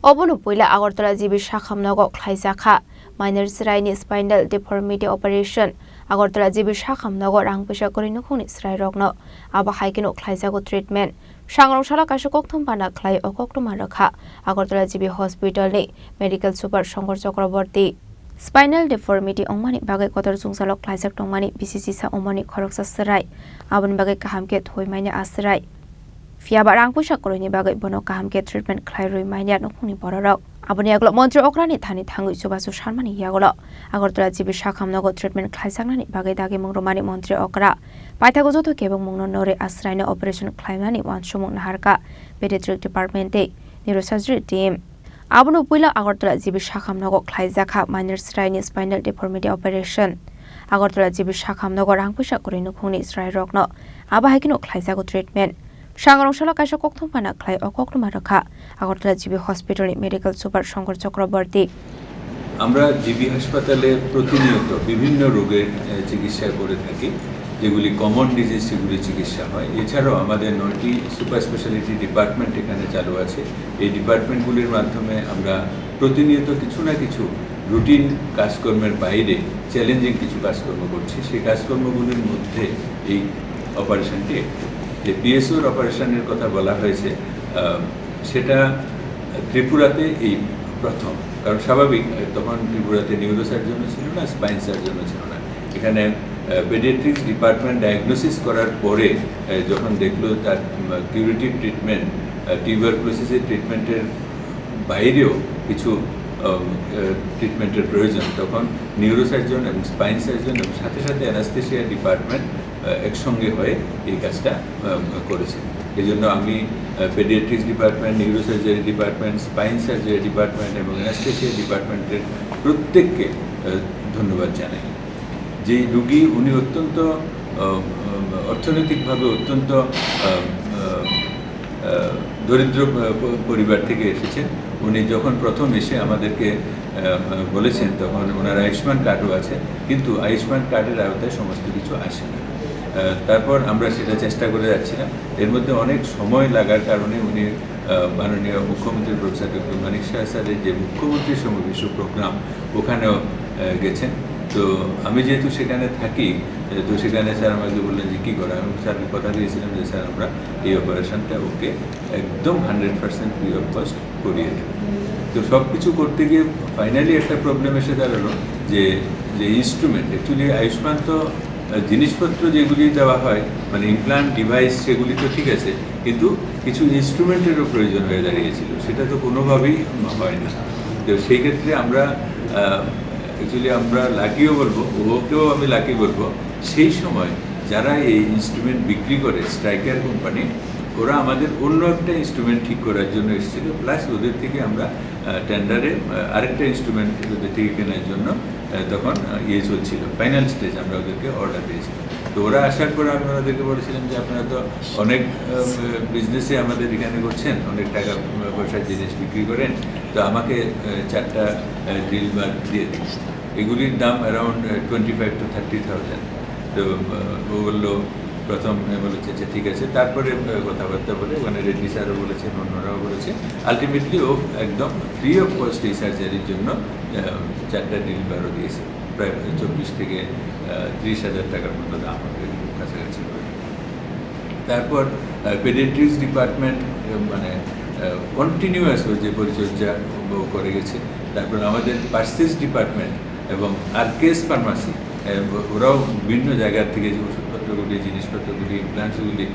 Obonu puila Agartala jibi Shakhamnago Klaisakha minor Sraini spinal deformity operation Agartala jibi Shakhamnago Rangpesha Korinukuni Srai Rogno Aba Haikino Klaisago treatment Shangroshala Kashokoktum Pana Klai Okoktumarakha Agartala jibi hospital ni medical super Shongor Chakraborty Spinal deformity ongmani bagai kotor sungsalok Klaisak tongmani BCC sa ongmani khoroksa serai abon bagai kahamke thoimaina asrai Fiaba rangpusha koroni bagai bono kahamke treatment khlairoi mainya nokuni bororok aboni aglo mantri okrani thani thangui subasu sharmani yagolo Agartala jibi Shakhamnago treatment khlaisaknani bagai dagi mungromani mantri okra paithago joto kebong mungno nore asraina operation khlaimani wansumung naharka pediatric department e neurosurgery team Abonu puila Agartala jibi Shakhamnago Klaisakha minor Sraini spinal deformity operation Agartala jibi Shakhamnago rangpusha korinu khungni Srai rokno aba haikino Klaisago treatment Shangroshala Kaisha Koktumpana Klai Okoktumarakha Agartala jibi hospital medical super Shongor Chakraborty আমরা GB হাসপাতালে প্রতিনিয়ত বিভিন্ন রোগের চিকিৎসা করে থাকি যেগুলি common disease সেগুলি চিকিৎসা হয় এছাড়াও আমাদের 9টি সুপার স্পেশালিটি ডিপার্টমেন্ট এখানে চালু আছে এই ডিপার্টমেন্টগুলির মাধ্যমে আমরা প্রতিনিয়ত কিছু না কিছু রুটিন কাজকর্মের বাইরে চ্যালেঞ্জিং কিছু কাজকর্ম করছি সেই কাজকর্মগুলির মধ্যে এই অপারেশনটি যে পিএসওর অপারেশনের কথা বলা হয়েছে সেটা ত্রিপুরাতে এই প্রথম কারণ স্বাভাবিক তখন ত্রিপুরাতে নিউরোসার্জনও ছিল না স্পাইন সার্জনও ছিল না এখানে পেডিয়াট্রিক্স ডিপার্টমেন্ট ডায়াগনোসিস করার পরে যখন দেখলো তার কিউরেটিভ ট্রিটমেন্ট টিউবারকুলোসিসের ট্রিটমেন্টের বাইরেও কিছু ট্রিটমেন্টের প্রয়োজন তখন নিউরোসার্জন এবং স্পাইন সার্জন এবং সাথে সাথে অ্যানাস্থেসিয়া ডিপার্টমেন্ট একসঙ্গে হয়ে এই কাজটা করেছে এই জন্য আমি paediatrics department neurosurgery department spine surgery department এবং অ্যানাস্থেসিয়া ডিপার্টমেন্টের প্রত্যেককে ধন্যবাদ জানাই যে রোগী উনি অত্যন্ত অর্থনৈতিকভাবে অত্যন্ত দরিদ্র পরিবার থেকে এসেছেন উনি যখন প্রথম এসে আমাদেরকে বলেছেন তখন ওনার আয়ুষ্মান কার্ডও আছে কিন্তু আয়ুষ্মান কার্ডের আওতায় সমস্ত কিছু আসে না তারপর আমরা সেটা চেষ্টা করে যাচ্ছিলাম এর মধ্যে অনেক সময় লাগার কারণে উনি মাননীয় মুখ্যমন্ত্রী প্রফেসর ডক্টর মানিক শাহ স্যারের যে মুখ্যমন্ত্রী সমাবেশ প্রোগ্রাম ওখানেও গেছেন তো আমি যেহেতু সেখানে থাকি তো সেখানে স্যার আমাকে বললেন যে কী করা আমি স্যারকে কথা দিয়েছিলাম যে স্যার আমরা এই অপারেশনটা ওকে একদম 100% ফ্রি অফ কস্ট করিয়ে দেব তো সব কিছু করতে গিয়ে ফাইনালি একটা প্রবলেম এসে দাঁড়ালো যে ইনস্ট্রুমেন্ট অ্যাকচুয়ালি আয়ুষ্মান তো জিনিসপত্র যেগুলি দেওয়া হয় মানে ইমপ্লান্ট ডিভাইস সেগুলি তো ঠিক আছে কিন্তু কিছু ইনস্ট্রুমেন্টেরও প্রয়োজন হয়ে দাঁড়িয়েছিল সেটা তো কোনোভাবেই হয় না তো সেই ক্ষেত্রে আমরা অ্যাকচুয়ালি আমরা লাকিও বলবো ওকেও আমি লাকি বলবো সেই সময় যারা এই ইনস্ট্রুমেন্ট বিক্রি করে স্ট্রাইকার কোম্পানি ওরা আমাদের অন্য একটা ইনস্ট্রুমেন্ট ঠিক করার জন্য এসেছিল প্লাস ওদের থেকে আমরা টেন্ডারে আরেকটা ইনস্ট্রুমেন্ট ওদের থেকে কেনার জন্য তখন চলছিল ফাইনাল স্টেজ আমরা ওদেরকে অর্ডার দিয়েছিলাম তো ওরা আসার পরে আমি ওদেরকে বলেছিলাম যে আপনারা তো অনেক বিজনেসে আমাদের এখানে করছেন অনেক টাকা পয়সার জিনিস বিক্রি করেন তো আমাকে 4টা ড্রিল বার দিয়ে দিন এগুলির দাম অ্যারাউন্ড 25,000 to 30,000 তো ও বললো প্রথম বলেছে যে ঠিক আছে তারপরে কথাবার্তা বলে ওখানে রেড্ডি স্যারও বলেছেন অন্যরাও বলেছে আলটিমেটলি ও একদম ফ্রি অফ কস্ট এই সার্জারির জন্য 4টা ড্রিল বারও দিয়েছে প্রায় 24 থেকে 30,000 টাকার মতো দাম হবে কাছাকাছি তারপর পেডিয়াট্রিক্স ডিপার্টমেন্ট মানে কন্টিনিউয়াস যে পরিচর্যা করে গেছে তারপর আমাদের পার্সেস ডিপার্টমেন্ট এবং আরকেএস ফার্মাসি ওরাও বিভিন্ন জায়গার থেকে যে ওষুধপত্রগুলি জিনিসপত্রগুলি ইমপ্লান্টসগুলি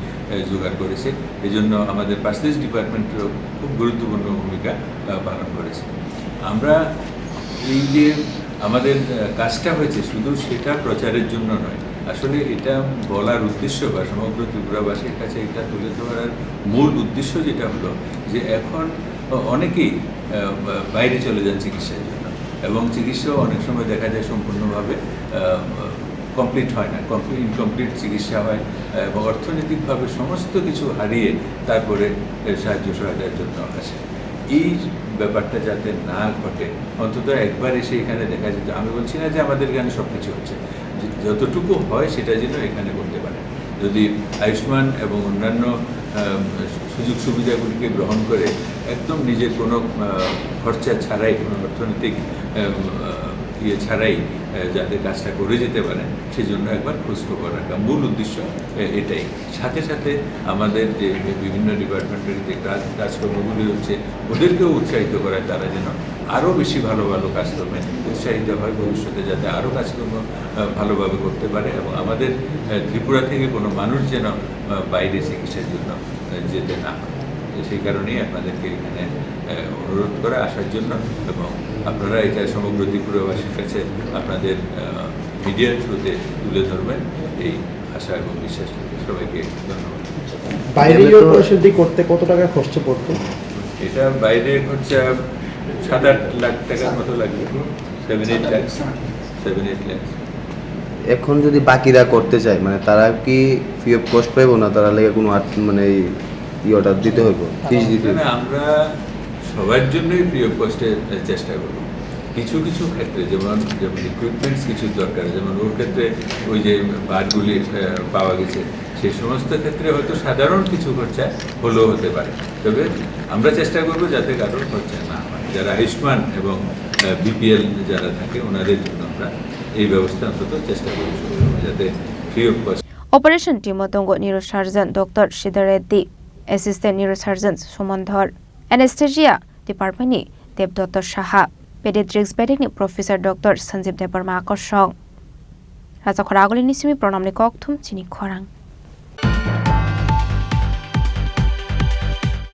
জোগাড় করেছে এই জন্য আমাদের পার্সেস ডিপার্টমেন্টেরও খুব গুরুত্বপূর্ণ ভূমিকা পালন করেছে আমরা এই যে আমাদের কাজটা হয়েছে শুধু সেটা প্রচারের জন্য নয় আসলে এটা বলার উদ্দেশ্য বা সমগ্র ত্রিপুরাবাসীর কাছে এটা তুলে ধরার মূল উদ্দেশ্য যেটা হলো যে এখন অনেকেই বাইরে চলে যান চিকিৎসার জন্য এবং চিকিৎসাও অনেক সময় দেখা যায় সম্পূর্ণভাবে কমপ্লিট হয় না ইনকমপ্লিট চিকিৎসা হয় এবং অর্থনৈতিকভাবে সমস্ত কিছু হারিয়ে তারপরে সাহায্য সহায়তার জন্য আসে এই ব্যাপারটা যাতে না ঘটে অন্তত একবার এসে এখানে দেখা যেত আমি বলছি না যে আমাদের এখানে সব কিছু হচ্ছে যতটুকু হয় সেটা যেন এখানে করতে পারে যদি আয়ুষ্মান এবং অন্যান্য সুযোগ সুবিধাগুলিকে গ্রহণ করে একদম নিজের কোনো খরচা ছাড়াই, কোনো অর্থনৈতিক ইয়ে ছাড়াই যাতে কাজটা করে যেতে পারে সেজন্য একবার খোঁজখবর রাখা মূল উদ্দেশ্য এটাই। সাথে সাথে আমাদের যে বিভিন্ন ডিপার্টমেন্টের যে কাজকর্মগুলি হচ্ছে ওদেরকেও উৎসাহিত করায়, তারা যেন আরও বেশি ভালো ভালো কাজকর্মে উৎসাহিত হয়, ভবিষ্যতে যাতে আরও কাজকর্ম ভালোভাবে করতে পারে এবং আমাদের ত্রিপুরা থেকে কোনো মানুষ যেন বাইরে চিকিৎসার জন্য যেতে না হয়। সেই কারণেই আপনাদেরকে এখানে অনুরোধ করা আসার জন্য, এবং আপনারা এটা সমগ্র ত্রিপুরাবাসীর কাছে আপনাদের মিডিয়ার থ্রুতে তুলে ধরবেন এই আশা এবং বিশ্বাস। সবাইকে ধন্যবাদ। বাইরে অপারেশন করতে কত টাকা খরচ পড়তো? এটা বাইরের খরচা 7-8 লাখ টাকার মতো লাগবে, 7-8 লাখ। এখন যদি বাকিরা করতে চায়, মানে তারা কি ফ্রি অফ কস্ট পাইব না? তারা লেগে কোনো মানে ইয়েটা দিতে হইব, ফিস দিতে হইব? আমরা সবার জন্যই ফ্রি অফ কস্টে চেষ্টা করব। কিছু কিছু ক্ষেত্রে যেমন ইকুইপমেন্টস কিছু দরকার, যেমন ওর ক্ষেত্রে ওই যে বারগুলি পাওয়া গেছে, সেই সমস্ত ক্ষেত্রে হয়তো সাধারণ কিছু খরচা হলেও হতে পারে, তবে আমরা চেষ্টা করব যাতে কারোর খরচা না হয়। যারা আয়ুষ্মান এবং বিপিএল যারা থাকে ওনাদের জন্য আমরা এই ব্যবস্থা অন্তত চেষ্টা করব যাতে free of cost. Operation team দঙ্গ neurosurgeon doctor Sridhar Reddy, assistant neurosurgeon Suman Dhar, anaesthesia ডিপার্টমেন্টনি দেবদত্ত সাহা, পেডিয়াট্রিক্স বেডিকনি প্রফেসর ডক্টর সঞ্জীব দেববর্মা আকর্ষণ। রাজা খরা আগলিনি সিমি প্রণামনি ককথুম চিনি খরাং।